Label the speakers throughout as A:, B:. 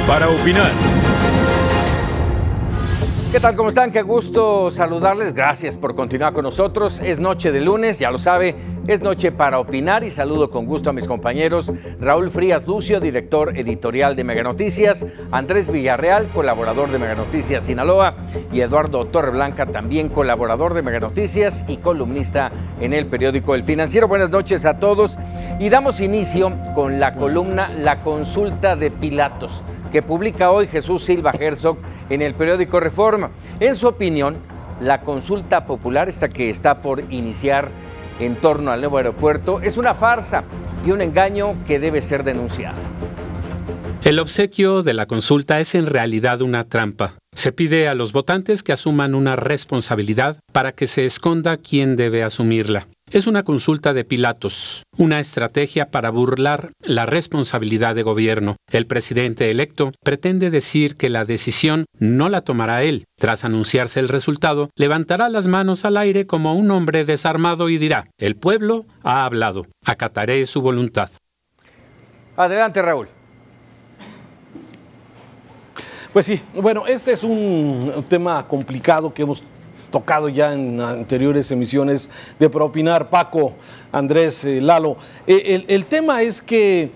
A: para opinar.
B: ¿Qué tal? ¿Cómo están? Qué gusto saludarles. Gracias por continuar con nosotros. Es noche de lunes, ya lo sabe, es noche para opinar y saludo con gusto a mis compañeros Raúl Frías Lucio, director editorial de Mega Noticias, Andrés Villarreal, colaborador de Mega Noticias Sinaloa, y Eduardo Torreblanca, también colaborador de Mega Noticias y columnista en el periódico El Financiero. Buenas noches a todos y damos inicio con la columna La Consulta de Pilatos, que publica hoy Jesús Silva Herzog en el periódico Reforma. En su opinión, la consulta popular, esta que está por iniciar en torno al nuevo aeropuerto, es una farsa y un engaño que debe ser denunciado.
C: El obsequio de la consulta es en realidad una trampa. Se pide a los votantes que asuman una responsabilidad para que se esconda quién debe asumirla. Es una consulta de Pilatos, una estrategia para burlar la responsabilidad de gobierno. El presidente electo pretende decir que la decisión no la tomará él. Tras anunciarse el resultado, levantará las manos al aire como un hombre desarmado y dirá: el pueblo ha hablado, acataré su voluntad.
B: Adelante, Raúl.
D: Pues sí, bueno, este es un tema complicado que hemos tocado ya en anteriores emisiones de Para Opinar. Paco, Andrés, Lalo. El tema es que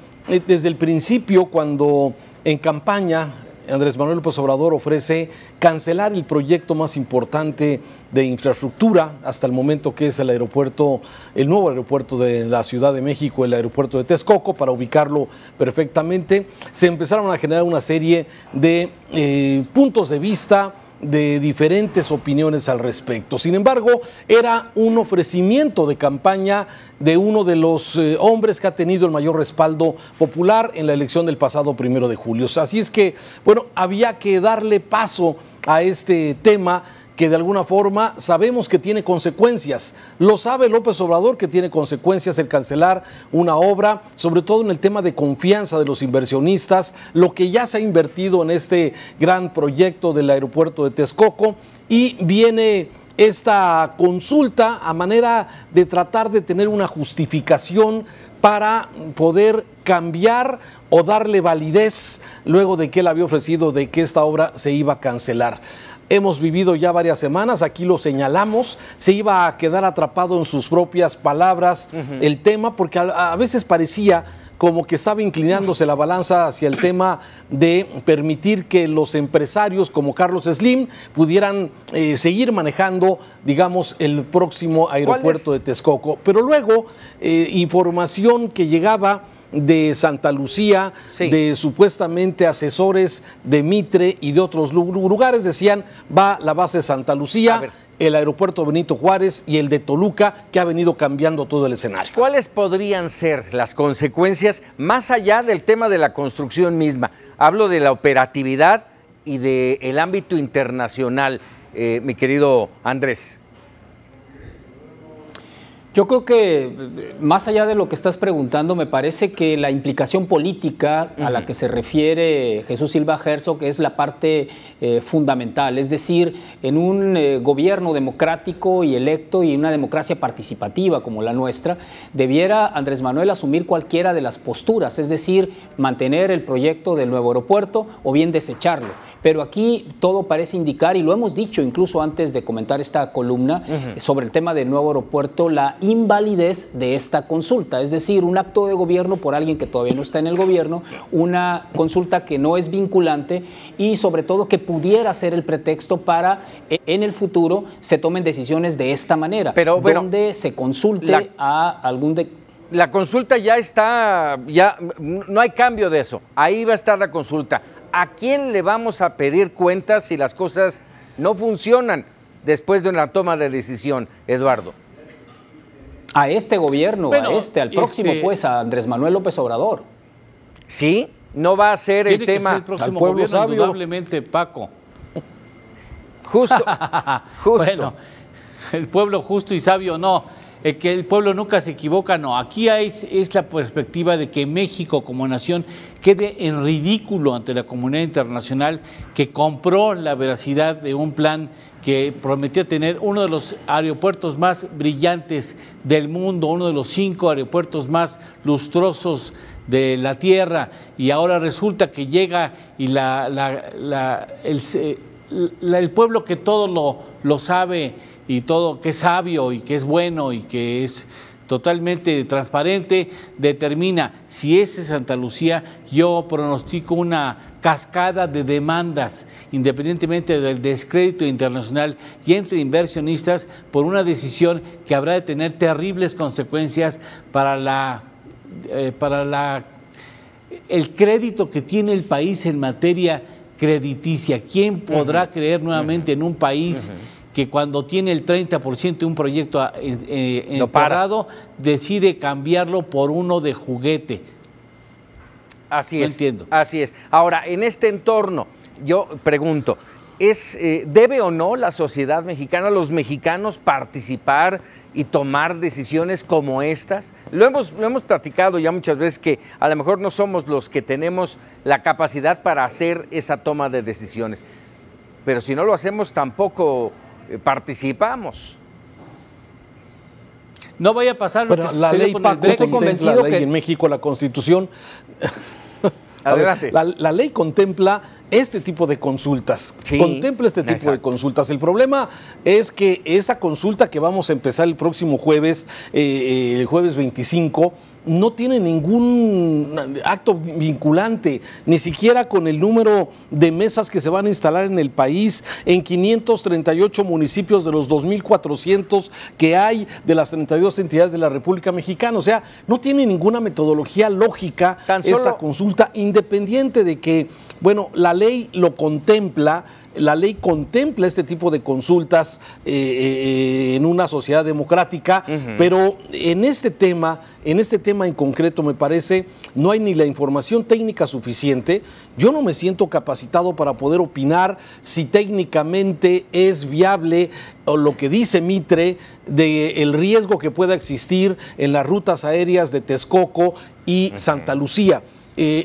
D: desde el principio, cuando en campaña Andrés Manuel López Obrador ofrece cancelar el proyecto más importante de infraestructura hasta el momento, que es el aeropuerto, el nuevo aeropuerto de la Ciudad de México, el aeropuerto de Texcoco, para ubicarlo perfectamente, se empezaron a generar una serie de puntos de vista, de diferentes opiniones al respecto. Sin embargo, era un ofrecimiento de campaña de uno de los hombres que ha tenido el mayor respaldo popular en la elección del pasado 1 de julio. Así es que, bueno, había que darle paso a este tema que de alguna forma sabemos que tiene consecuencias. Lo sabe López Obrador, que tiene consecuencias el cancelar una obra, sobre todo en el tema de confianza de los inversionistas, lo que ya se ha invertido en este gran proyecto del aeropuerto de Texcoco, y viene esta consulta a manera de tratar de tener una justificación para poder cambiar o darle validez luego de que él había ofrecido de que esta obra se iba a cancelar. Hemos vivido ya varias semanas, aquí lo señalamos, se iba a quedar atrapado en sus propias palabras el tema, porque a veces parecía como que estaba inclinándose la balanza hacia el tema de permitir que los empresarios como Carlos Slim pudieran seguir manejando, digamos, el próximo aeropuerto de Texcoco. Pero luego, información que llegaba de Santa Lucía, sí, de supuestamente asesores de Mitre y de otros lugares, decían: va la base de Santa Lucía, el aeropuerto Benito Juárez y el de Toluca, que ha venido cambiando todo el escenario.
B: ¿Cuáles podrían ser las consecuencias más allá del tema de la construcción misma? Hablo de la operatividad y del ámbito internacional, mi querido Andrés.
E: Yo creo que más allá de lo que estás preguntando, me parece que la implicación política a la que se refiere Jesús Silva Herzog es la parte fundamental. Es decir, en un gobierno democrático y electo y una democracia participativa como la nuestra, debiera Andrés Manuel asumir cualquiera de las posturas, es decir, mantener el proyecto del nuevo aeropuerto o bien desecharlo. Pero aquí todo parece indicar, y lo hemos dicho incluso antes de comentar esta columna sobre el tema del nuevo aeropuerto, la invalidez de esta consulta, es decir, un acto de gobierno por alguien que todavía no está en el gobierno, una consulta que no es vinculante y sobre todo que pudiera ser el pretexto para en el futuro se tomen decisiones de esta manera, pero donde se consulte a algún
B: La consulta ya está, ya no hay cambio de eso, ahí va a estar la consulta. ¿A quién le vamos a pedir cuentas si las cosas no funcionan después de una toma de decisión, Eduardo?
E: A este gobierno, bueno, al próximo, pues, a Andrés Manuel López Obrador.
B: Sí, no va a ser el tema.
F: El próximo gobierno, sabio, indudablemente, Paco.
B: Justo.
F: Bueno, el pueblo justo y sabio no. Que el pueblo nunca se equivoca, no. Aquí es la perspectiva de que México como nación quede en ridículo ante la comunidad internacional, que compró la veracidad de un plan que prometía tener uno de los aeropuertos más brillantes del mundo, uno de los 5 aeropuertos más lustrosos de la tierra, y ahora resulta que llega y el pueblo que todo lo sabe y todo que es sabio y que es bueno y que es totalmente transparente, determina si es Santa Lucía. Yo pronostico una cascada de demandas, independientemente del descrédito internacional y entre inversionistas, por una decisión que habrá de tener terribles consecuencias para el crédito que tiene el país en materia crediticia. ¿Quién podrá creer nuevamente en un país que cuando tiene el 30% de un proyecto parado, decide cambiarlo por uno de juguete?
B: Así
F: no
B: es.
F: Entiendo.
B: Así es. Ahora, en este entorno, yo pregunto, ¿debe o no la sociedad mexicana, los mexicanos, participar y tomar decisiones como estas? Lo hemos platicado ya muchas veces, que a lo mejor no somos los que tenemos la capacidad para hacer esa toma de decisiones, pero si no lo hacemos tampoco participamos.
F: No vaya a pasar lo
D: Pero
F: que
D: la
F: sucedió
D: ley,
F: con
D: Paco,
F: el Brexit.
D: contempla la ley en México, la Constitución.
B: Adelante.
D: La ley contempla este tipo de consultas, contempla este tipo de consultas. El problema es que esa consulta que vamos a empezar el próximo jueves, el jueves 25, no tiene ningún acto vinculante, ni siquiera con el número de mesas que se van a instalar en el país, en 538 municipios de los 2.400 que hay de las 32 entidades de la República Mexicana. O sea, no tiene ninguna metodología lógica esta consulta, independiente de que, bueno, la ley lo contempla. La ley contempla este tipo de consultas en una sociedad democrática, pero en este tema en concreto, me parece, no hay ni la información técnica suficiente. Yo no me siento capacitado para poder opinar si técnicamente es viable, o lo que dice Mitre, del riesgo que pueda existir en las rutas aéreas de Texcoco y Santa Lucía.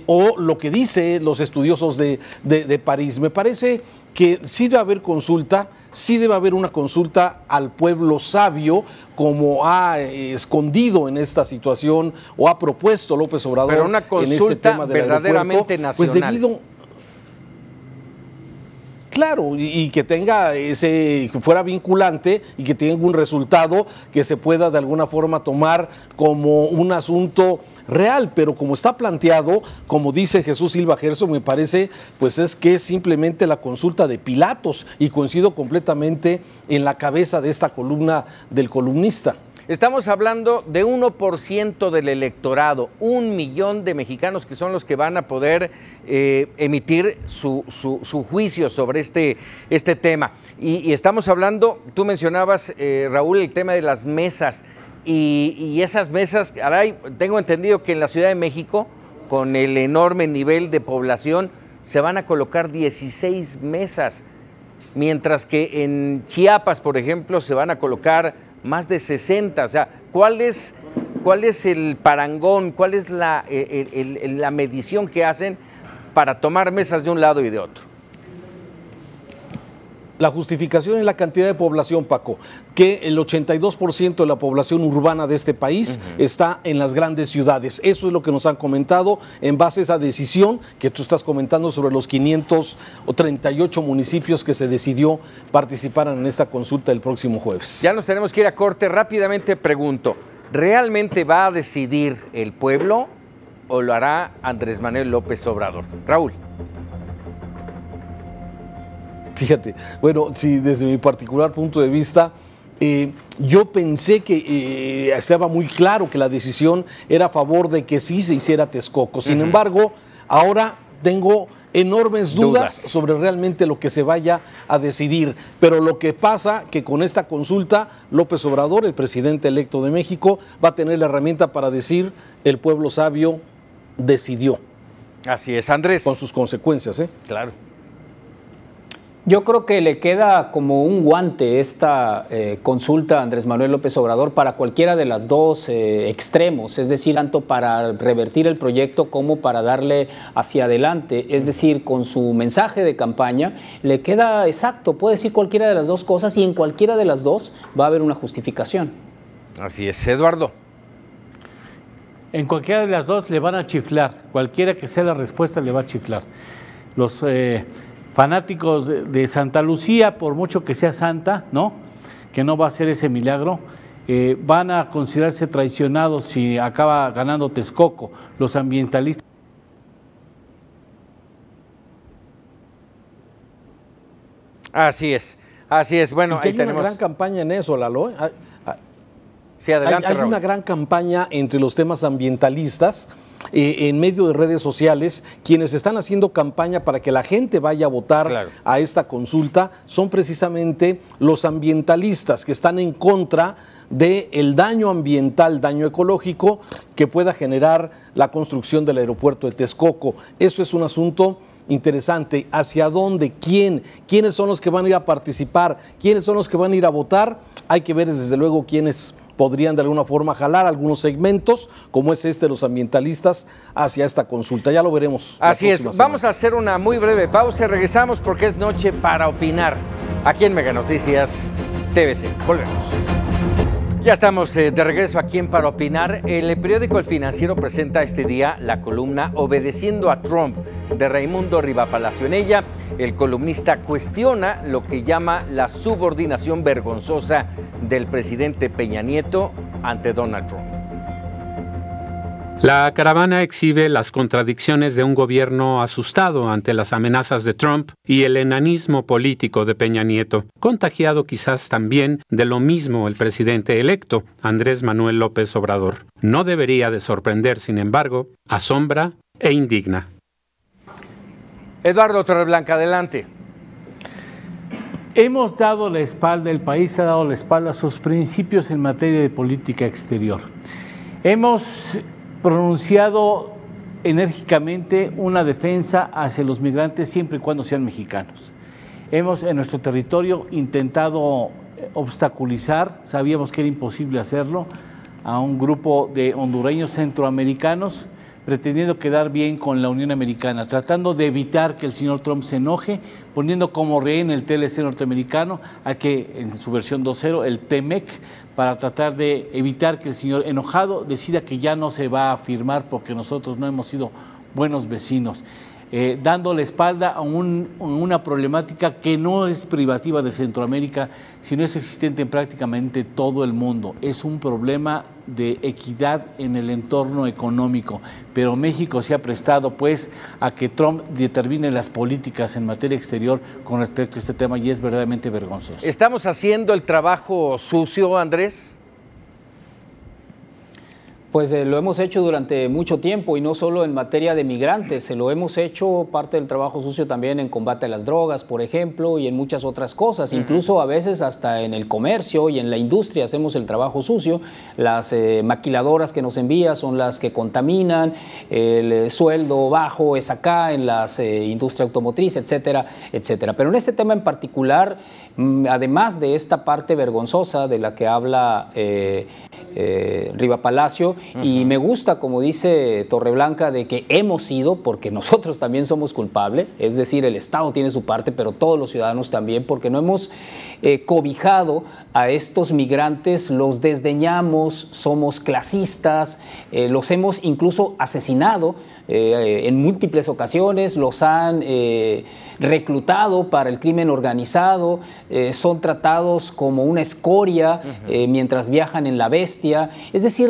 D: O lo que dicen los estudiosos de París. Me parece que sí debe haber consulta, sí debe haber una consulta al pueblo sabio, como ha escondido en esta situación o ha propuesto López Obrador.
B: Pero una consulta
D: en este tema del
B: verdaderamente
D: aeropuerto,
B: nacional.
D: pues debido, claro, y que tenga que fuera vinculante y que tenga un resultado que se pueda de alguna forma tomar como un asunto real, pero como está planteado, como dice Jesús Silva Herzog, me parece, pues es que es simplemente la consulta de Pilatos, y coincido completamente en la cabeza de esta columna del columnista.
B: Estamos hablando de 1% del electorado, 1 millón de mexicanos que son los que van a poder emitir su juicio sobre este tema. Y estamos hablando, tú mencionabas, Raúl, el tema de las mesas. Y esas mesas, caray, tengo entendido que en la Ciudad de México, con el enorme nivel de población, se van a colocar 16 mesas, mientras que en Chiapas, por ejemplo, se van a colocar más de 60. O sea, ¿cuál es el parangón, cuál es la medición que hacen para tomar mesas de un lado y de otro?
D: La justificación es la cantidad de población, Paco, que el 82% de la población urbana de este país está en las grandes ciudades. Eso es lo que nos han comentado en base a esa decisión que tú estás comentando sobre los 538 municipios que se decidió participaran en esta consulta el próximo jueves.
B: Ya nos tenemos que ir a corte. Rápidamente pregunto, ¿realmente va a decidir el pueblo o lo hará Andrés Manuel López Obrador? Raúl.
D: Fíjate, bueno, sí, desde mi particular punto de vista, yo pensé que estaba muy claro que la decisión era a favor de que sí se hiciera Texcoco. Sin embargo, ahora tengo enormes dudas sobre realmente lo que se vaya a decidir. Pero lo que pasa que con esta consulta, López Obrador, el presidente electo de México, va a tener la herramienta para decir: el pueblo sabio decidió.
B: Así es, Andrés.
D: Con sus consecuencias, ¿eh?
B: Claro.
E: Yo creo que le queda como un guante esta consulta a Andrés Manuel López Obrador para cualquiera de las dos extremos, es decir, tanto para revertir el proyecto como para darle hacia adelante, es decir, con su mensaje de campaña le queda exacto, puede decir cualquiera de las dos cosas y en cualquiera de las dos va a haber una justificación.
B: Así es, Eduardo.
F: En cualquiera de las dos le van a chiflar, cualquiera que sea la respuesta le va a chiflar. Los fanáticos de Santa Lucía, por mucho que sea santa, ¿no?, que no va a hacer ese milagro, van a considerarse traicionados si acaba ganando Texcoco. Los ambientalistas.
B: Así es, así es. Bueno,
D: y
B: ahí tenemos
D: una gran campaña en eso, Lalo.
B: Sí, adelante,
D: hay
B: Raúl.
D: una gran campaña entre los temas ambientalistas, en medio de redes sociales. Quienes están haciendo campaña para que la gente vaya a votar a esta consulta son precisamente los ambientalistas, que están en contra del daño ambiental, daño ecológico que pueda generar la construcción del aeropuerto de Texcoco. Eso es un asunto interesante. ¿Hacia dónde? ¿Quiénes son los que van a ir a participar? ¿Quiénes son los que van a ir a votar? Hay que ver desde luego quiénes podrían de alguna forma jalar algunos segmentos, como es de los ambientalistas, hacia esta consulta. Ya lo veremos.
B: Así es. Vamos a hacer una muy breve pausa y regresamos porque es noche para opinar aquí en Mega Noticias TVC. Volvemos. Ya estamos de regreso aquí en Para Opinar. El periódico El Financiero presenta este día la columna Obedeciendo a Trump de Raimundo Rivapalacio. En ella, el columnista cuestiona lo que llama la subordinación vergonzosa del presidente Peña Nieto ante Donald Trump.
C: La caravana exhibe las contradicciones de un gobierno asustado ante las amenazas de Trump y el enanismo político de Peña Nieto, contagiado quizás también de lo mismo el presidente electo, Andrés Manuel López Obrador. No debería de sorprender, sin embargo, asombra e indigna.
B: Eduardo Torreblanca, adelante.
F: Hemos dado la espalda, el país ha dado la espalda a sus principios en materia de política exterior. Hemos pronunciado enérgicamente una defensa hacia los migrantes siempre y cuando sean mexicanos. Hemos en nuestro territorio intentado obstaculizar, sabíamos que era imposible hacerlo, a un grupo de hondureños centroamericanos pretendiendo quedar bien con la Unión Americana, tratando de evitar que el señor Trump se enoje, poniendo como rehén el TLC norteamericano, a que en su versión 2.0, el TEMEC, para tratar de evitar que el señor enojado decida que ya no se va a firmar porque nosotros no hemos sido buenos vecinos. Dando la espalda a una problemática que no es privativa de Centroamérica, sino es existente en prácticamente todo el mundo. Es un problema de equidad en el entorno económico, pero México se ha prestado pues a que Trump determine las políticas en materia exterior con respecto a este tema y es verdaderamente vergonzoso.
B: ¿Estamos haciendo el trabajo sucio, Andrés?
E: Pues lo hemos hecho durante mucho tiempo y no solo en materia de migrantes, se lo hemos hecho parte del trabajo sucio también en combate a las drogas, por ejemplo, y en muchas otras cosas, incluso a veces hasta en el comercio y en la industria hacemos el trabajo sucio. Las maquiladoras que nos envía son las que contaminan, el sueldo bajo es acá en las industria automotriz, etcétera, etcétera. Pero en este tema en particular, además de esta parte vergonzosa de la que habla Rivapalacio, y me gusta, como dice Torreblanca, de que hemos sido, porque nosotros también somos culpables, es decir, el Estado tiene su parte, pero todos los ciudadanos también, porque no hemos cobijado a estos migrantes, los desdeñamos, somos clasistas, los hemos incluso asesinado en múltiples ocasiones, los han reclutado para el crimen organizado, son tratados como una escoria mientras viajan en la bestia. Es decir,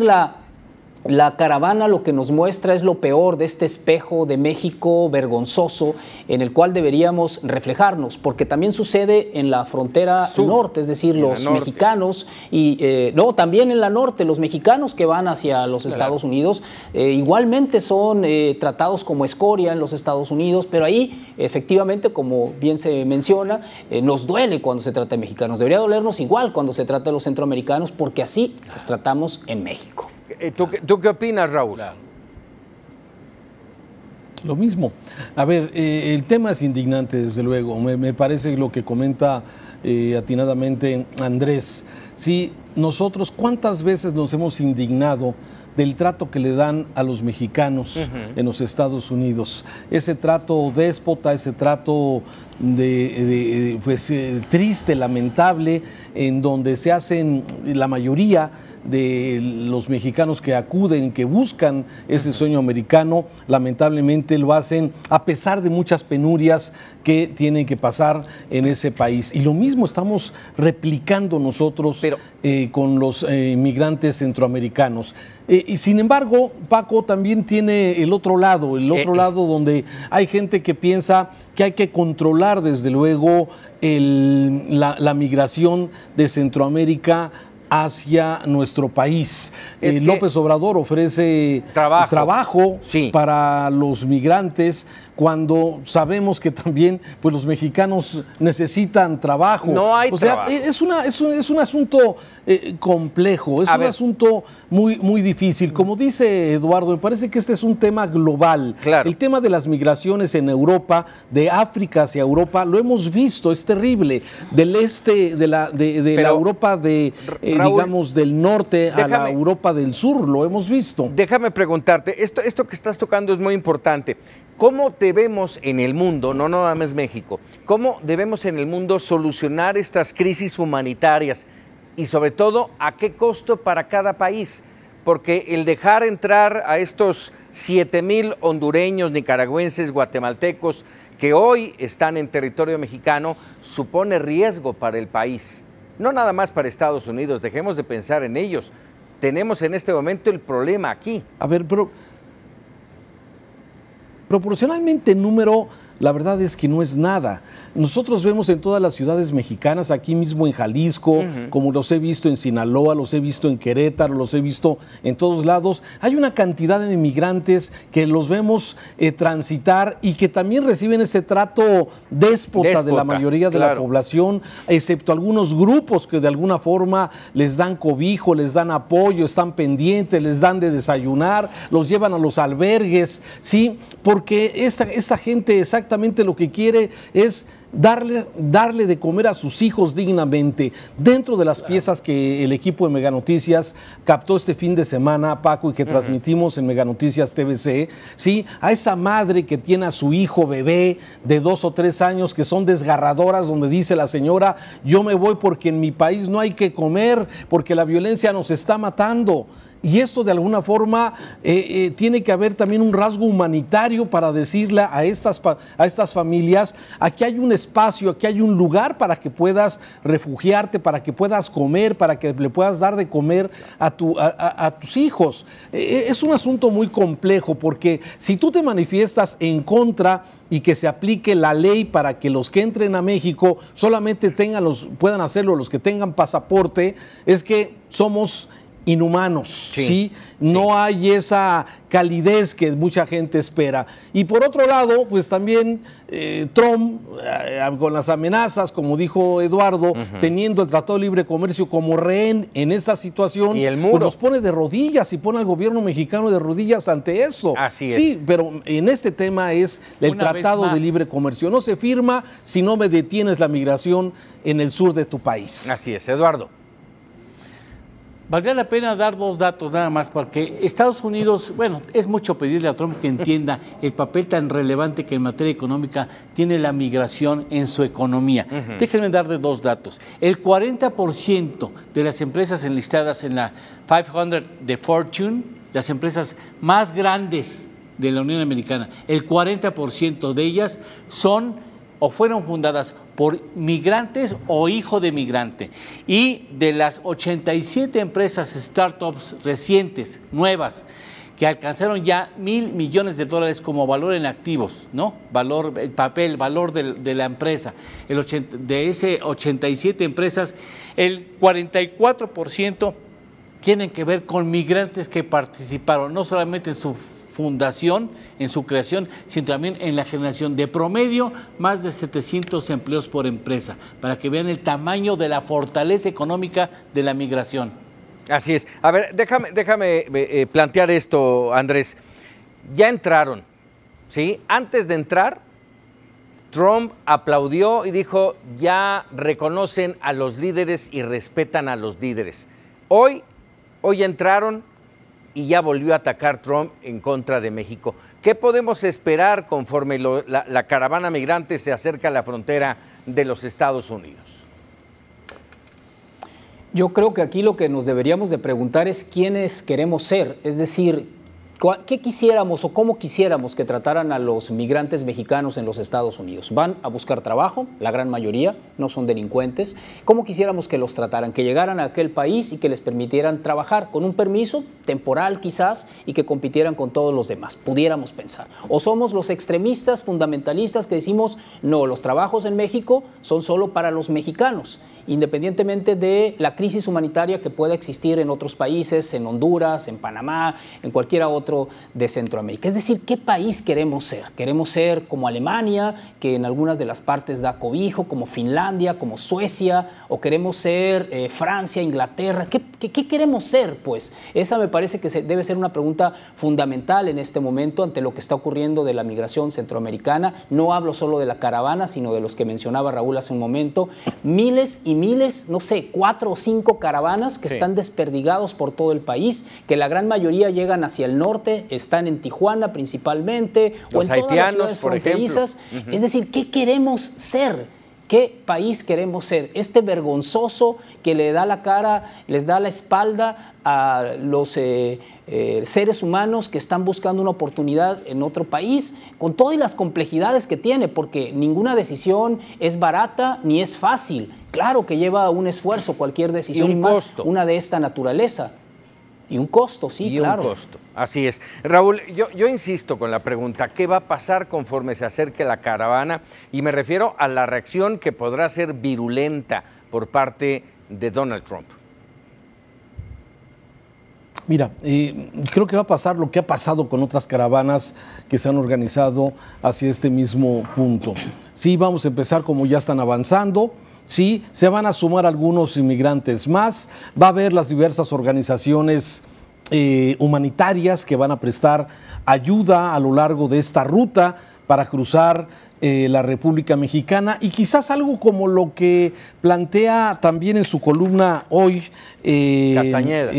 E: la caravana lo que nos muestra es lo peor de este espejo de México vergonzoso en el cual deberíamos reflejarnos, porque también sucede en la frontera norte, es decir, los mexicanos y también en la norte, los mexicanos que van hacia los Estados Unidos igualmente son tratados como escoria en los Estados Unidos, pero ahí efectivamente, como bien se menciona, nos duele cuando se trata de mexicanos, debería dolernos igual cuando se trata de los centroamericanos, porque así los tratamos en México.
B: ¿Tú qué opinas, Raúl?
D: Lo mismo. A ver, el tema es indignante, desde luego. Me parece lo que comenta atinadamente Andrés. Sí, nosotros, ¿cuántas veces nos hemos indignado del trato que le dan a los mexicanos en los Estados Unidos? Ese trato déspota, ese trato triste, lamentable, en donde se hacen la mayoría de los mexicanos que acuden, que buscan ese sueño americano, lamentablemente lo hacen a pesar de muchas penurias que tienen que pasar en ese país. Y lo mismo estamos replicando nosotros con los migrantes centroamericanos. Y sin embargo, Paco también tiene el otro lado donde hay gente que piensa que hay que controlar desde luego la migración de Centroamérica hacia nuestro país. López Obrador ofrece trabajo para los migrantes cuando sabemos que también pues, los mexicanos necesitan trabajo.
B: No hay
D: trabajo. Es un asunto complejo, es un asunto muy difícil. Como dice Eduardo, me parece que este es un tema global.
B: Claro.
D: El tema de las migraciones en Europa, de África hacia Europa, lo hemos visto, es terrible. Del este, de la Europa digamos, del norte a la Europa del sur, lo hemos visto.
B: Déjame preguntarte, esto que estás tocando es muy importante. ¿Cómo debemos en el mundo, no nada más México, cómo debemos en el mundo solucionar estas crisis humanitarias y sobre todo a qué costo para cada país? Porque el dejar entrar a estos 7,000 hondureños, nicaragüenses, guatemaltecos que hoy están en territorio mexicano supone riesgo para el país. No nada más para Estados Unidos, dejemos de pensar en ellos. Tenemos en este momento el problema aquí.
D: A ver, pero proporcionalmente en número, la verdad es que no es nada. Nosotros vemos en todas las ciudades mexicanas, aquí mismo en Jalisco, como los he visto en Sinaloa, los he visto en Querétaro, los he visto en todos lados, hay una cantidad de migrantes que los vemos transitar y que también reciben ese trato déspota de la mayoría de la población, excepto algunos grupos que de alguna forma les dan cobijo, les dan apoyo, están pendientes, les dan de desayunar, los llevan a los albergues, ¿sí? Porque esta gente exactamente lo que quiere es darle de comer a sus hijos dignamente. Dentro de las piezas que el equipo de Meganoticias captó este fin de semana, Paco, y que transmitimos en Meganoticias TVC, ¿sí? A esa madre que tiene a su hijo bebé de 2 o 3 años que son desgarradoras, donde dice la señora, yo me voy porque en mi país no hay que comer, porque la violencia nos está matando. Y esto de alguna forma tiene que haber también un rasgo humanitario para decirle a estas familias, aquí hay un espacio, aquí hay un lugar para que puedas refugiarte, para que puedas comer, para que le puedas dar de comer a tus hijos. Es un asunto muy complejo porque si tú te manifiestas en contra y que se aplique la ley para que los que entren a México solamente puedan hacerlo los que tengan pasaporte, es que somos inhumanos, ¿sí? No hay esa calidez que mucha gente espera. Y por otro lado, pues también Trump, con las amenazas, como dijo Eduardo, teniendo el Tratado de Libre Comercio como rehén en esta situación,
B: y el muro,
D: pues nos pone de rodillas y pone al gobierno mexicano de rodillas ante eso.
B: Así es.
D: Sí, pero en este tema es el Tratado de Libre Comercio. No se firma si no me detienes la migración en el sur de tu país.
B: Así es, Eduardo.
F: Valdría la pena dar 2 datos nada más, porque Estados Unidos, bueno, es mucho pedirle a Trump que entienda el papel tan relevante que en materia económica tiene la migración en su economía. Déjenme darle 2 datos. El 40% de las empresas enlistadas en la 500 de Fortune, las empresas más grandes de la Unión Americana, el 40% de ellas son o fueron fundadas por migrantes o hijo de migrante. Y de las 87 empresas startups recientes, nuevas, que alcanzaron ya $1,000 millones como valor en activos, ¿no? Valor, el papel, valor de la empresa. De ese 87 empresas, el 44% tienen que ver con migrantes que participaron, no solamente en su fundación, en su creación, sino también en la generación. De promedio, más de 700 empleos por empresa, para que vean el tamaño de la fortaleza económica de la migración.
B: Así es. A ver, déjame plantear esto, Andrés. Ya entraron, ¿sí? Antes de entrar, Trump aplaudió y dijo, ya reconocen a los líderes y respetan a los líderes. Hoy ya entraron y ya volvió a atacar Trump en contra de México. ¿Qué podemos esperar conforme la caravana migrante se acerca a la frontera de los Estados Unidos?
E: Yo creo que aquí lo que nos deberíamos de preguntar es quiénes queremos ser, es decir, ¿qué quisiéramos o cómo quisiéramos que trataran a los migrantes mexicanos en los Estados Unidos? Van a buscar trabajo, la gran mayoría, no son delincuentes. ¿Cómo quisiéramos que los trataran? Que llegaran a aquel país y que les permitieran trabajar con un permiso temporal quizás y que compitieran con todos los demás, pudiéramos pensar. O somos los extremistas fundamentalistas que decimos, no, los trabajos en México son solo para los mexicanos, independientemente de la crisis humanitaria que pueda existir en otros países, en Honduras, en Panamá, en cualquier otro de Centroamérica. Es decir, ¿qué país queremos ser? ¿Queremos ser como Alemania, que en algunas de las partes da cobijo, como Finlandia, como Suecia, o queremos ser Francia, Inglaterra? ¿Qué queremos ser? Pues esa me parece que debe ser una pregunta fundamental en este momento ante lo que está ocurriendo de la migración centroamericana. No hablo solo de la caravana, sino de los que mencionaba Raúl hace un momento. Miles y miles, no sé, 4 o 5 caravanas que están desperdigados por todo el país, que la gran mayoría llegan hacia el norte, están en Tijuana principalmente, o en todas las ciudades fronterizas. Es decir, ¿qué queremos ser? ¿Qué país queremos ser? Este vergonzoso que le da la cara, les da la espalda a los seres humanos que están buscando una oportunidad en otro país, con todas las complejidades que tiene, porque ninguna decisión es barata ni es fácil. Claro que lleva un esfuerzo cualquier decisión, y más una de esta naturaleza. Y un costo, sí, claro.
B: Un costo, así es. Raúl, yo insisto con la pregunta, ¿qué va a pasar conforme se acerque la caravana? Y me refiero a la reacción que podrá ser virulenta por parte de Donald Trump.
D: Mira, creo que va a pasar lo que ha pasado con otras caravanas que se han organizado hacia este mismo punto. Sí, vamos a empezar como ya están avanzando. Sí, se van a sumar algunos inmigrantes más, va a haber las diversas organizaciones humanitarias que van a prestar ayuda a lo largo de esta ruta para cruzar la República Mexicana, y quizás algo como lo que plantea también en su columna hoy
B: Castañeda.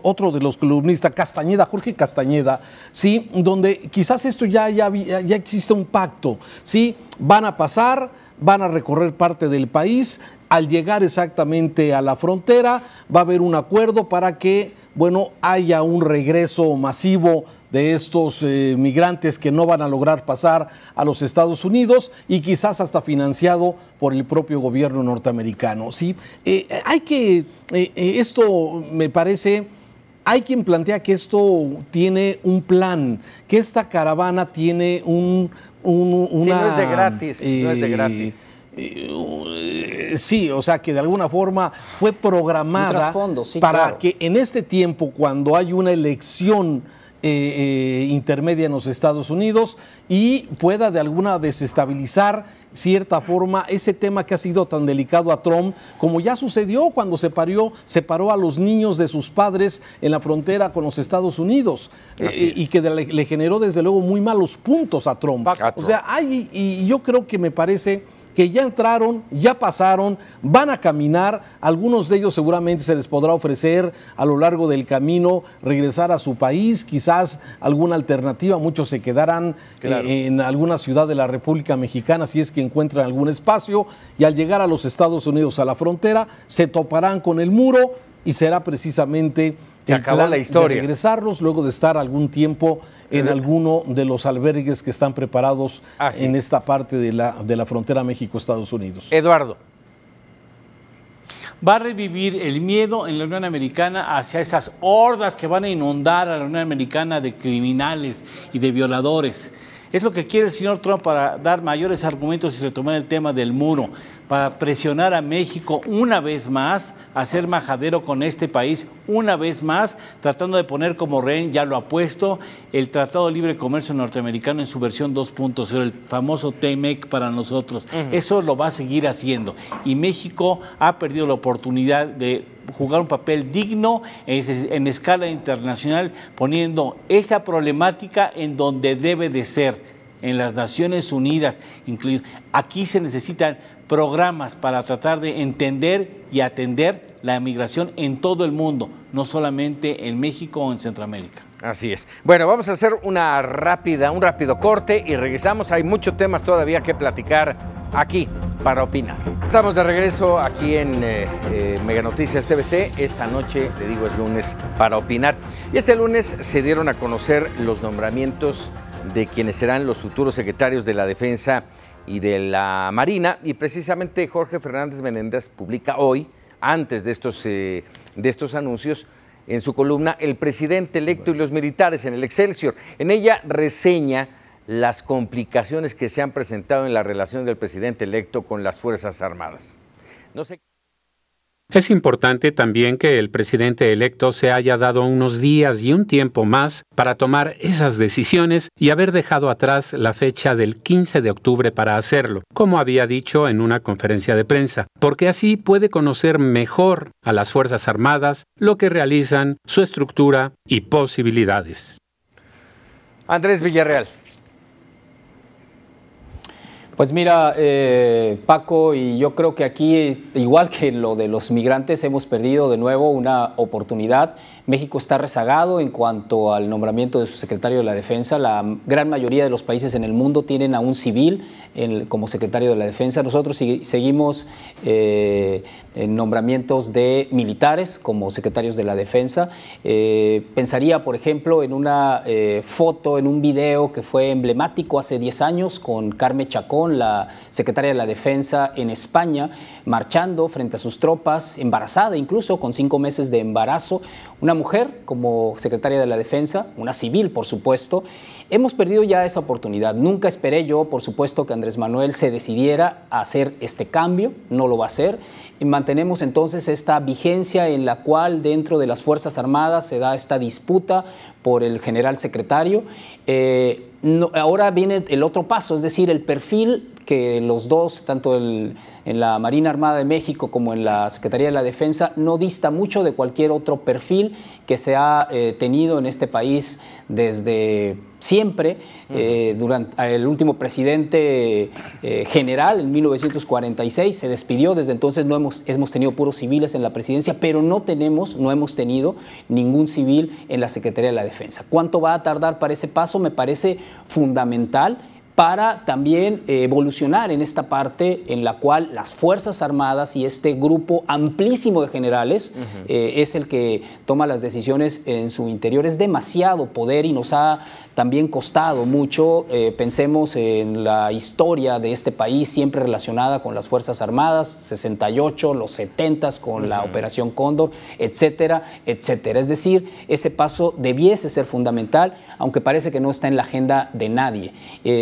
D: Otro de los columnistas, Jorge Castañeda, ¿sí? Donde quizás esto ya existe un pacto, ¿sí? Van a pasar, van a recorrer parte del país. Al llegar exactamente a la frontera va a haber un acuerdo para que, bueno, haya un regreso masivo de estos migrantes que no van a lograr pasar a los Estados Unidos, y quizás hasta financiado por el propio gobierno norteamericano. ¿Sí? Esto me parece, hay quien plantea que esto tiene un plan, que esta caravana tiene una...
B: Sí, no es de gratis, no es de gratis.
D: Sí, o sea que de alguna forma fue programada para que en este tiempo, cuando hay una elección intermedia en los Estados Unidos, y pueda de alguna desestabilizar cierta forma ese tema que ha sido tan delicado a Trump, como ya sucedió cuando separó a los niños de sus padres en la frontera con los Estados Unidos, y que le generó desde luego muy malos puntos a Trump. O sea, y yo creo que me parece que ya entraron, ya pasaron, van a caminar. Algunos de ellos seguramente se les podrá ofrecer a lo largo del camino regresar a su país, quizás alguna alternativa. Muchos se quedarán en alguna ciudad de la República Mexicana si es que encuentran algún espacio, y al llegar a los Estados Unidos, a la frontera, se toparán con el muro, y será precisamente el plan de regresarlos luego de estar algún tiempo en alguno de los albergues que están preparados en esta parte de la frontera México-Estados Unidos.
B: Eduardo.
F: Va a revivir el miedo en la Unión Americana hacia esas hordas que van a inundar a la Unión Americana de criminales y de violadores. Es lo que quiere el señor Trump para dar mayores argumentos y retomar el tema del muro, para presionar a México una vez más, a ser majadero con este país una vez más, tratando de poner como rehén, ya lo ha puesto, el Tratado de Libre Comercio norteamericano en su versión 2.0, el famoso TMEC para nosotros. Eso lo va a seguir haciendo, y México ha perdido la oportunidad de jugar un papel digno en escala internacional, poniendo esta problemática en donde debe de ser, en las Naciones Unidas. Aquí se necesitan programas para tratar de entender y atender la migración en todo el mundo, no solamente en México o en Centroamérica.
B: Así es. Bueno, vamos a hacer un rápido corte y regresamos. Hay muchos temas todavía que platicar aquí para opinar. Estamos de regreso aquí en Mega Noticias TVC. Esta noche, le digo, es lunes para opinar. Y este lunes se dieron a conocer los nombramientos de quienes serán los futuros secretarios de la Defensa y de la Marina. Y precisamente Jorge Fernández Menéndez publica hoy, antes de estos anuncios, en su columna El presidente electo y los militares en el Excelsior. En ella reseña las complicaciones que se han presentado en la relación del presidente electo con las Fuerzas Armadas. No sé.
C: Es importante también que el presidente electo se haya dado unos días y un tiempo más para tomar esas decisiones y haber dejado atrás la fecha del 15 de octubre para hacerlo, como había dicho en una conferencia de prensa, porque así puede conocer mejor a las Fuerzas Armadas, lo que realizan, su estructura y posibilidades.
B: Andrés Villarreal.
E: Pues mira, Paco, y yo creo que aquí, igual que lo de los migrantes, hemos perdido de nuevo una oportunidad. México está rezagado en cuanto al nombramiento de su secretario de la Defensa. La gran mayoría de los países en el mundo tienen a un civil como secretario de la Defensa. Nosotros seguimos en nombramientos de militares como secretarios de la Defensa. Pensaría, por ejemplo, en una foto, en un video que fue emblemático hace 10 años con Carme Chacón, la secretaria de la Defensa en España, marchando frente a sus tropas, embarazada incluso, con 5 meses de embarazo. Una mujer como secretaria de la Defensa, una civil, por supuesto. Hemos perdido ya esa oportunidad. Nunca esperé yo, por supuesto, que Andrés Manuel se decidiera a hacer este cambio. No lo va a hacer. Y mantenemos entonces esta vigencia en la cual dentro de las Fuerzas Armadas se da esta disputa por el general secretario. Ahora viene el otro paso, es decir, el perfil que los dos, tanto en la Marina Armada de México como en la Secretaría de la Defensa, no dista mucho de cualquier otro perfil que se ha tenido en este país desde siempre. Durante el último presidente general, en 1946, se despidió. Desde entonces no hemos tenido puros civiles en la presidencia, pero no hemos tenido ningún civil en la Secretaría de la Defensa. ¿Cuánto va a tardar para ese paso? Me parece fundamental para también evolucionar en esta parte en la cual las Fuerzas Armadas y este grupo amplísimo de generales es el que toma las decisiones en su interior. Es demasiado poder y nos ha también costado mucho. Pensemos en la historia de este país, siempre relacionada con las Fuerzas Armadas, 68, los 70s con la Operación Cóndor, etcétera, etcétera. Es decir, ese paso debiese ser fundamental, aunque parece que no está en la agenda de nadie.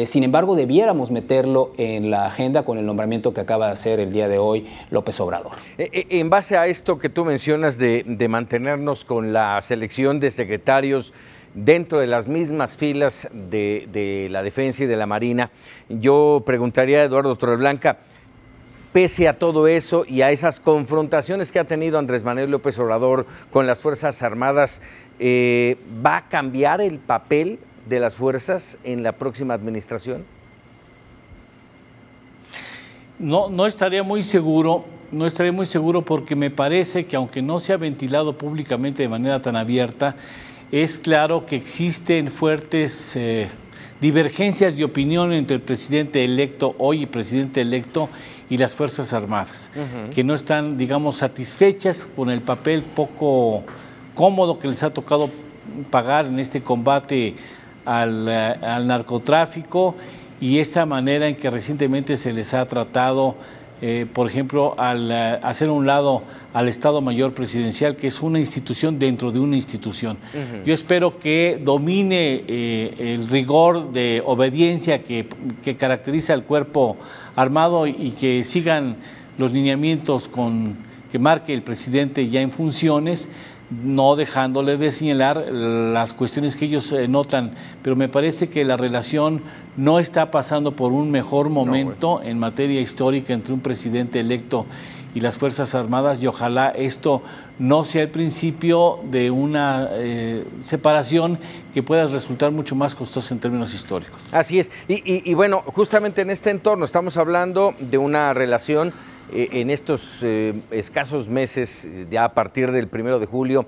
E: Sin embargo, debiéramos meterlo en la agenda con el nombramiento que acaba de hacer el día de hoy López Obrador.
B: En base a esto que tú mencionas de mantenernos con la selección de secretarios dentro de las mismas filas de la Defensa y de la Marina, yo preguntaría a Eduardo Torreblanca, pese a todo eso y a esas confrontaciones que ha tenido Andrés Manuel López Obrador con las Fuerzas Armadas, ¿va a cambiar el papel de las fuerzas en la próxima administración?
F: No estaría muy seguro, porque me parece que aunque no se ha ventilado públicamente de manera tan abierta, es claro que existen fuertes divergencias de opinión entre el presidente electo, hoy presidente electo, y las Fuerzas Armadas, que no están, digamos, satisfechas con el papel poco cómodo que les ha tocado pagar en este combate al narcotráfico y esa manera en que recientemente se les ha tratado, por ejemplo, al hacer a un lado al Estado Mayor Presidencial, que es una institución dentro de una institución. Yo espero que domine el rigor de obediencia que caracteriza al cuerpo armado y que sigan los lineamientos que marque el presidente ya en funciones, no dejándole de señalar las cuestiones que ellos notan, pero me parece que la relación no está pasando por un mejor momento en materia histórica entre un presidente electo y las Fuerzas Armadas, y ojalá esto no sea el principio de una separación que pueda resultar mucho más costosa en términos históricos.
B: Así es, y bueno, justamente en este entorno estamos hablando de una relación en estos escasos meses, ya a partir del 1 de julio,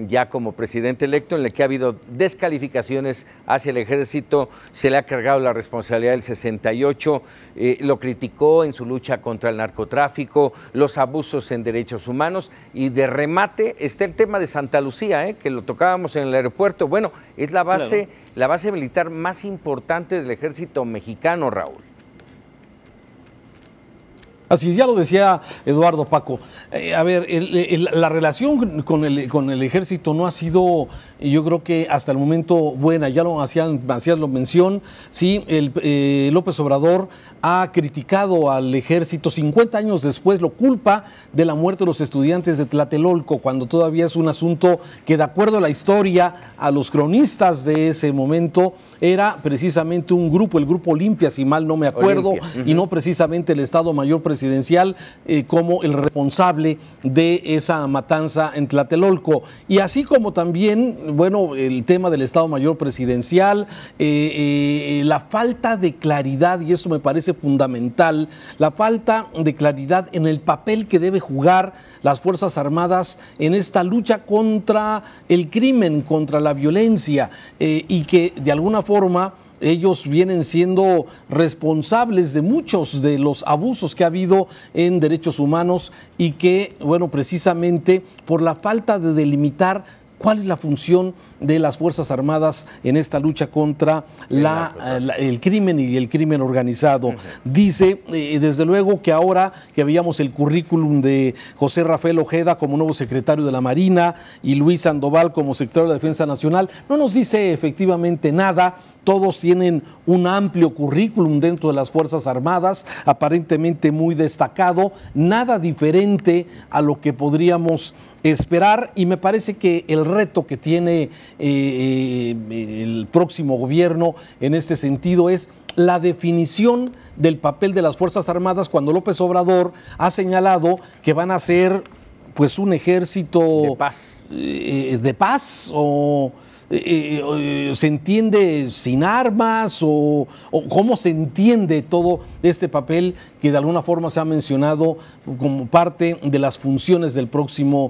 B: ya como presidente electo, en el que ha habido descalificaciones hacia el ejército, se le ha cargado la responsabilidad del 68, lo criticó en su lucha contra el narcotráfico, los abusos en derechos humanos, y de remate está el tema de Santa Lucía, que lo tocábamos en el aeropuerto. Bueno, es la base, claro, la base militar más importante del ejército mexicano, Raúl.
D: Así es, ya lo decía Eduardo, Paco. A ver, la relación con el ejército no ha sido, yo creo que hasta el momento, buena. Ya lo hacías mención, sí, López Obrador ha criticado al ejército 50 años después, lo culpa de la muerte de los estudiantes de Tlatelolco, cuando todavía es un asunto que, de acuerdo a la historia, a los cronistas de ese momento, era precisamente un grupo, el Grupo Olimpia, si mal no me acuerdo, y no precisamente el Estado Mayor Presidencial como el responsable de esa matanza en Tlatelolco. Y así como también, bueno, el tema del Estado Mayor Presidencial, la falta de claridad, y eso me parece fundamental, la falta de claridad en el papel que debe jugar las Fuerzas Armadas en esta lucha contra el crimen, contra la violencia, y que de alguna forma ellos vienen siendo responsables de muchos de los abusos que ha habido en derechos humanos, y que, bueno, precisamente por la falta de delimitar cuál es la función de las Fuerzas Armadas en esta lucha contra el crimen y el crimen organizado. Dice, desde luego, que ahora que veíamos el currículum de José Rafael Ojeda como nuevo secretario de la Marina y Luis Sandoval como secretario de la Defensa Nacional, no nos dice efectivamente nada. Todos tienen un amplio currículum dentro de las Fuerzas Armadas, aparentemente muy destacado, nada diferente a lo que podríamos esperar, y me parece que el reto que tiene el próximo gobierno en este sentido es la definición del papel de las Fuerzas Armadas, cuando López Obrador ha señalado que van a ser, pues, un ejército de paz o se entiende sin armas, o cómo se entiende todo este papel que de alguna forma se ha mencionado como parte de las funciones del próximo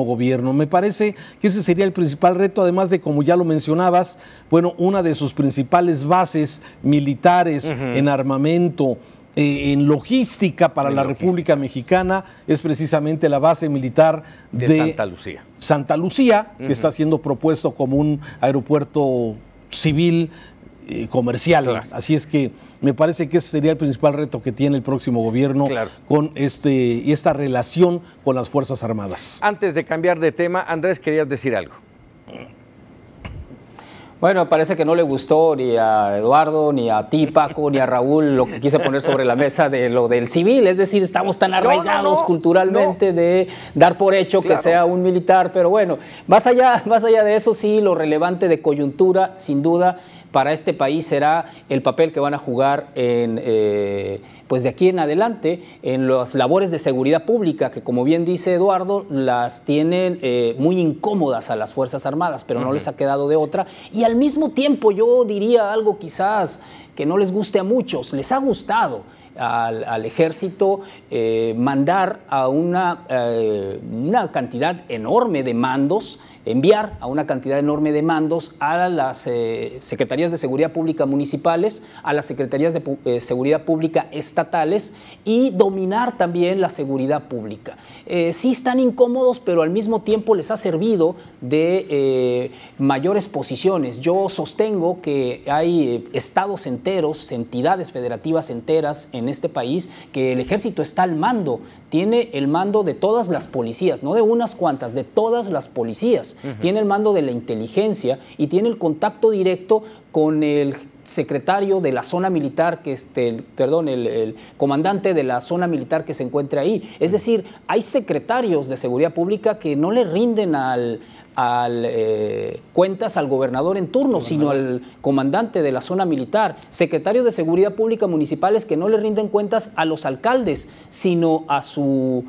D: gobierno. Me parece que ese sería el principal reto, además de, como ya lo mencionabas, bueno, una de sus principales bases militares en armamento, en logística para la República Mexicana, es precisamente la base militar de Santa Lucía, que está siendo propuesto como un aeropuerto civil comercial. Claro. Así es que me parece que ese sería el principal reto que tiene el próximo gobierno, claro, con esta relación con las Fuerzas Armadas.
B: Antes de cambiar de tema, Andrés, querías decir algo.
E: Bueno, parece que no le gustó ni a Eduardo, ni a ti, Paco, ni a Raúl lo que quise poner sobre la mesa de lo del civil. Es decir, estamos tan arraigados culturalmente de dar por hecho que sea un militar. Pero bueno, más allá de eso, sí, lo relevante de coyuntura, sin duda, para este país será el papel que van a jugar pues de aquí en adelante en las labores de seguridad pública, que, como bien dice Eduardo, las tienen muy incómodas a las Fuerzas Armadas, pero no les ha quedado de otra. Y al mismo tiempo, yo diría algo quizás que no les guste a muchos, les ha gustado al ejército mandar a una cantidad enorme de mandos, enviar a una cantidad enorme de mandos a las secretarías de seguridad pública municipales, a las secretarías de seguridad pública estatales, y dominar también la seguridad pública. Sí están incómodos, pero al mismo tiempo les ha servido de mayores posiciones. Yo sostengo que hay estados enteros, entidades federativas enteras en este país, que el ejército está al mando, tiene el mando de todas las policías, no de unas cuantas, de todas las policías. Tiene el mando de la inteligencia y tiene el contacto directo con el secretario de la zona militar, el comandante de la zona militar que se encuentra ahí. Es decir, hay secretarios de seguridad pública que no le rinden cuentas al gobernador en turno, sino al comandante de la zona militar, secretarios de seguridad pública municipales que no le rinden cuentas a los alcaldes, sino a su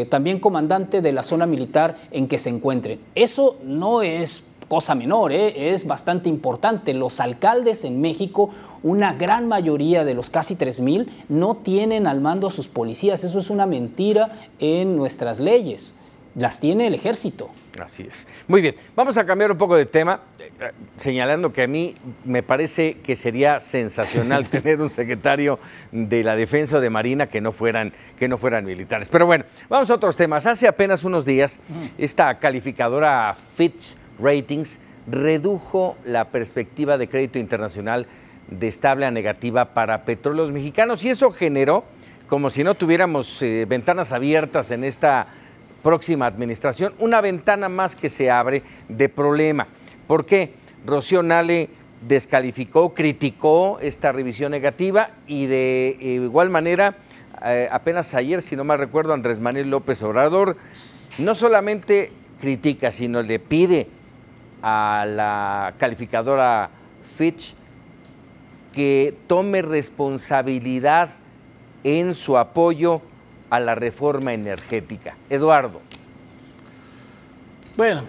E: también comandante de la zona militar en que se encuentren. Eso no es cosa menor, es bastante importante. Los alcaldes en México una gran mayoría de los casi 3,000 no tienen al mando a sus policías. Eso es una mentira en nuestras leyes. Las tiene el ejército.
B: Así es. Muy bien, vamos a cambiar un poco de tema, señalando que a mí me parece que sería sensacional tener un secretario de la Defensa o de Marina que no fueran militares. Pero bueno, vamos a otros temas. Hace apenas unos días, esta calificadora Fitch Ratings redujo la perspectiva de crédito internacional de estable a negativa para Petróleos Mexicanos, y eso generó, como si no tuviéramos ventanas abiertas en esta próxima administración, una ventana más que se abre de problema. ¿Por qué? Rocío Nale descalificó, criticó esta revisión negativa, y de igual manera, apenas ayer, si no mal recuerdo, Andrés Manuel López Obrador no solamente critica, sino le pide a la calificadora Fitch que tome responsabilidad en su apoyo a la reforma energética. Eduardo.
F: Bueno,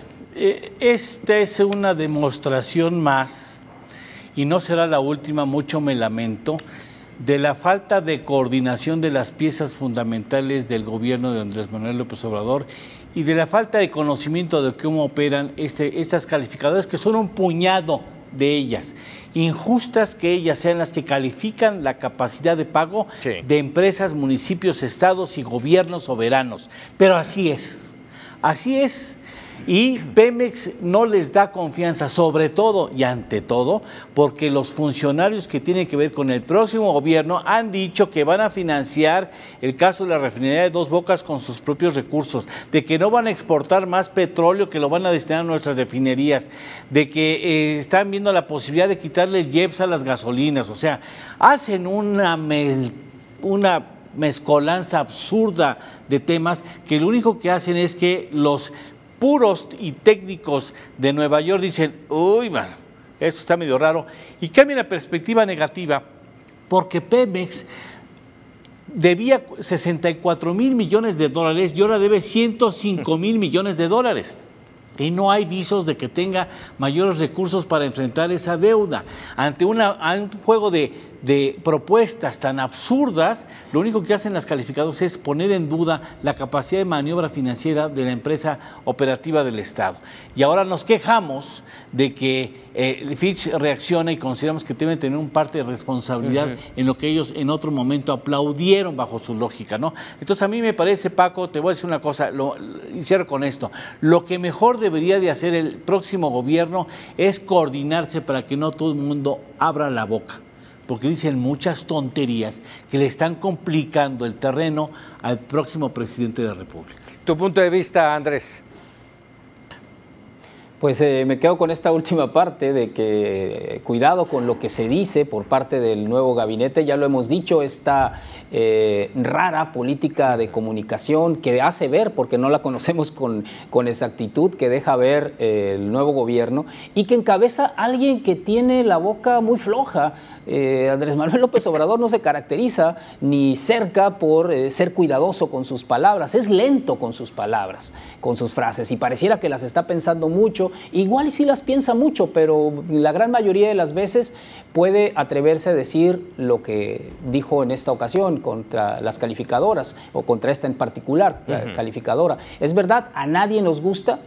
F: esta es una demostración más, y no será la última, mucho me lamento, de la falta de coordinación de las piezas fundamentales del gobierno de Andrés Manuel López Obrador, y de la falta de conocimiento de cómo operan estas calificadoras, que son un puñado de ellas, injustas que ellas sean las que califican la capacidad de pago de empresas, municipios, estados y gobiernos soberanos. Pero así es, y Pemex no les da confianza, sobre todo y ante todo, porque los funcionarios que tienen que ver con el próximo gobierno han dicho que van a financiar el caso de la refinería de Dos Bocas con sus propios recursos, de que no van a exportar más petróleo, que lo van a destinar a nuestras refinerías, de que están viendo la posibilidad de quitarle el IEPS a las gasolinas. O sea, hacen una mezcolanza absurda de temas que lo único que hacen es que los puros y técnicos de Nueva York dicen, uy, man, esto está medio raro, y cambian la perspectiva negativa, porque Pemex debía 64,000 millones de dólares y ahora debe 105,000 millones de dólares. Y no hay visos de que tenga mayores recursos para enfrentar esa deuda. Ante un juego de propuestas tan absurdas, lo único que hacen las calificadoras es poner en duda la capacidad de maniobra financiera de la empresa operativa del Estado. Y ahora nos quejamos de que Fitch reacciona y consideramos que deben tener un parte de responsabilidad en lo que ellos en otro momento aplaudieron bajo su lógica, ¿no? Entonces a mí me parece, Paco, te voy a decir una cosa, y cierro con esto, lo que mejor debería de hacer el próximo gobierno es coordinarse para que no todo el mundo abra la boca, porque dicen muchas tonterías que le están complicando el terreno al próximo presidente de la República.
B: ¿Tu punto de vista, Andrés?
E: Pues me quedo con esta última parte de que cuidado con lo que se dice por parte del nuevo gabinete. Ya lo hemos dicho, esta rara política de comunicación que hace ver, porque no la conocemos con exactitud, que deja ver el nuevo gobierno y que encabeza alguien que tiene la boca muy floja. Andrés Manuel López Obrador no se caracteriza ni cerca por ser cuidadoso con sus palabras, es lento con sus palabras, con sus frases, y pareciera que las está pensando mucho. Igual sí las piensa mucho, pero la gran mayoría de las veces puede atreverse a decir lo que dijo en esta ocasión contra las calificadoras, o contra esta en particular, calificadora. Es verdad, a nadie nos gusta,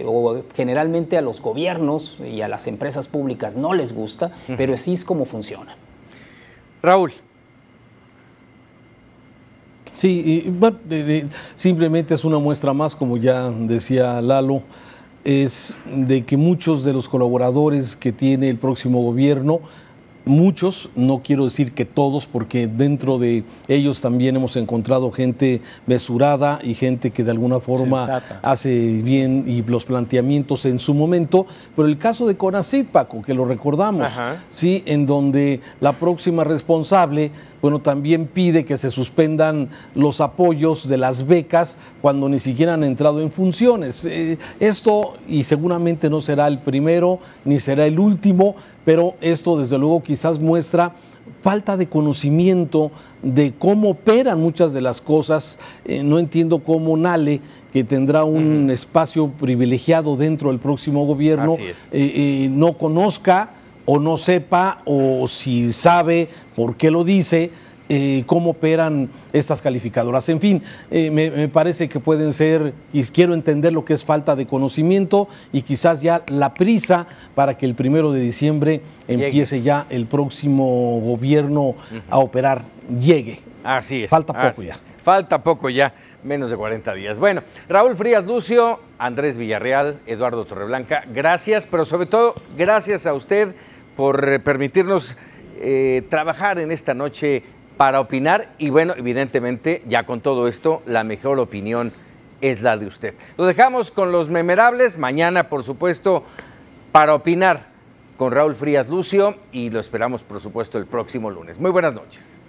E: o generalmente a los gobiernos y a las empresas públicas no les gusta, pero así es como funciona.
B: Raúl.
D: Sí, y, bueno, simplemente es una muestra más, como ya decía Lalo, es de que muchos de los colaboradores que tiene el próximo gobierno, muchos, no quiero decir que todos, porque dentro de ellos también hemos encontrado gente mesurada y gente que de alguna forma sensata, hace bien y los planteamientos en su momento, pero el caso de CONACYT, Paco, que lo recordamos, sí, en donde la próxima responsable, bueno, también pide que se suspendan los apoyos de las becas cuando ni siquiera han entrado en funciones. Esto, y seguramente no será el primero ni será el último, pero esto desde luego quizás muestra falta de conocimiento de cómo operan muchas de las cosas. No entiendo cómo Nale, que tendrá un espacio privilegiado dentro del próximo gobierno, no conozca o no sepa, o si sabe por qué lo dice, cómo operan estas calificadoras. En fin, me parece que pueden ser, y quiero entender lo que es falta de conocimiento y quizás ya la prisa para que el 1 de diciembre empiece ya el próximo gobierno a operar, llegue.
B: Así es.
D: Falta poco ya.
B: Falta poco ya, menos de 40 días. Bueno, Raúl Frías Lucio, Andrés Villarreal, Eduardo Torreblanca, gracias, pero sobre todo gracias a usted por permitirnos trabajar en esta noche para opinar y bueno, evidentemente ya con todo esto la mejor opinión es la de usted. Lo dejamos con los memorables, mañana por supuesto para opinar con Raúl Frías Lucio y lo esperamos por supuesto el próximo lunes. Muy buenas noches.